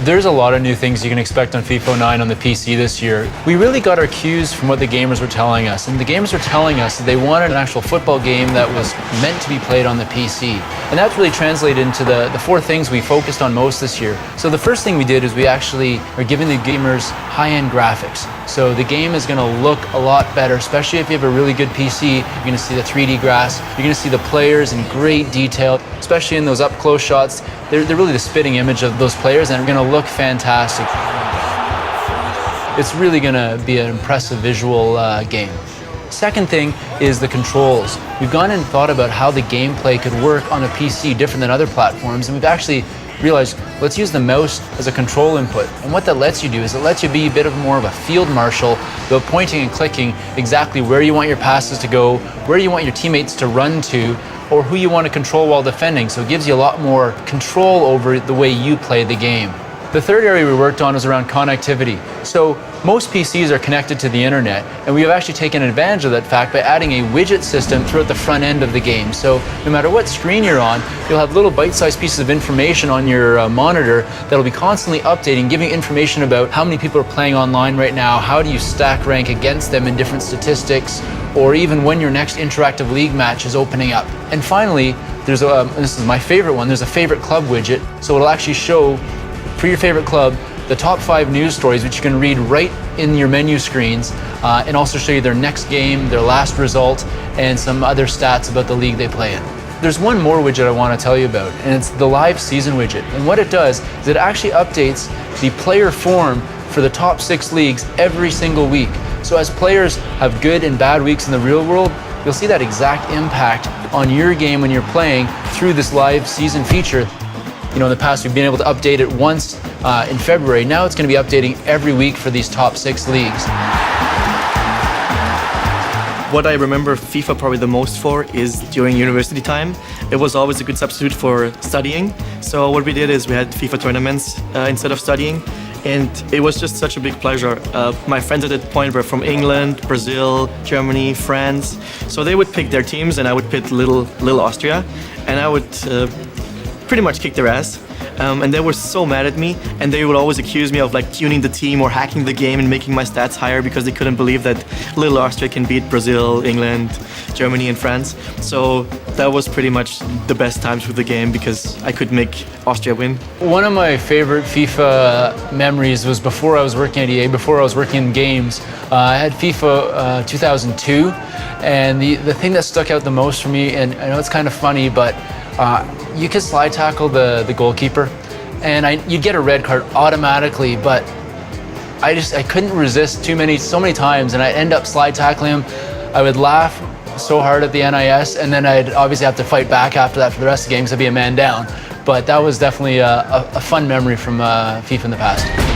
There's a lot of new things you can expect on FIFA 09 on the PC this year. We really got our cues from what the gamers were telling us, and the gamers were telling us that they wanted an actual football game that was meant to be played on the PC. And that's really translated into the four things we focused on most this year. So the first thing we did is we actually are giving the gamers high-end graphics. So the game is going to look a lot better, especially if you have a really good PC. You're going to see the 3D grass, you're going to see the players in great detail, especially in those up-close shots. They're really the spitting image of those players, and they're going to look fantastic. It's really going to be an impressive visual game. Second thing is the controls. We've gone and thought about how the gameplay could work on a PC different than other platforms, and we've actually realized, let's use the mouse as a control input. And what that lets you do is it lets you be a bit more of a field marshal, about pointing and clicking exactly where you want your passes to go, where you want your teammates to run to, or who you want to control while defending. So it gives you a lot more control over the way you play the game. The third area we worked on was around connectivity. So most PCs are connected to the internet, and we have actually taken advantage of that fact by adding a widget system throughout the front end of the game. So no matter what screen you're on, you'll have little bite-sized pieces of information on your monitor that'll be constantly updating, giving information about how many people are playing online right now, how do you stack rank against them in different statistics, or even when your next interactive league match is opening up. And finally, there's this is my favorite one, there's a favorite club widget. So it'll actually show, for your favorite club, the top 5 news stories, which you can read right in your menu screens, and also show you their next game, their last result, and some other stats about the league they play in. There's one more widget I want to tell you about, and it's the live season widget. And what it does is it actually updates the player form for the top 6 leagues every single week. So as players have good and bad weeks in the real world, you'll see that exact impact on your game when you're playing through this live season feature. You know, in the past, we've been able to update it once in February. Now it's going to be updating every week for these top 6 leagues. What I remember FIFA probably the most for is during university time. It was always a good substitute for studying. So what we did is we had FIFA tournaments instead of studying. And it was just such a big pleasure. My friends at that point were from England, Brazil, Germany, France. So they would pick their teams and I would pick little Austria. And I would pretty much kick their ass. And they were so mad at me, and they would always accuse me of like tuning the team or hacking the game and making my stats higher because they couldn't believe that little Austria can beat Brazil, England, Germany and France. So that was pretty much the best times with the game because I could make Austria win. One of my favorite FIFA memories was before I was working at EA, before I was working in games. I had FIFA 2002, and the thing that stuck out the most for me, and I know it's kind of funny, but you could slide tackle the goalkeeper, and you'd get a red card automatically, but I couldn't resist so many times, and I'd end up slide tackling him. I would laugh so hard at the NIS, and then I'd obviously have to fight back after that for the rest of the game because I'd be a man down. But that was definitely a fun memory from FIFA in the past.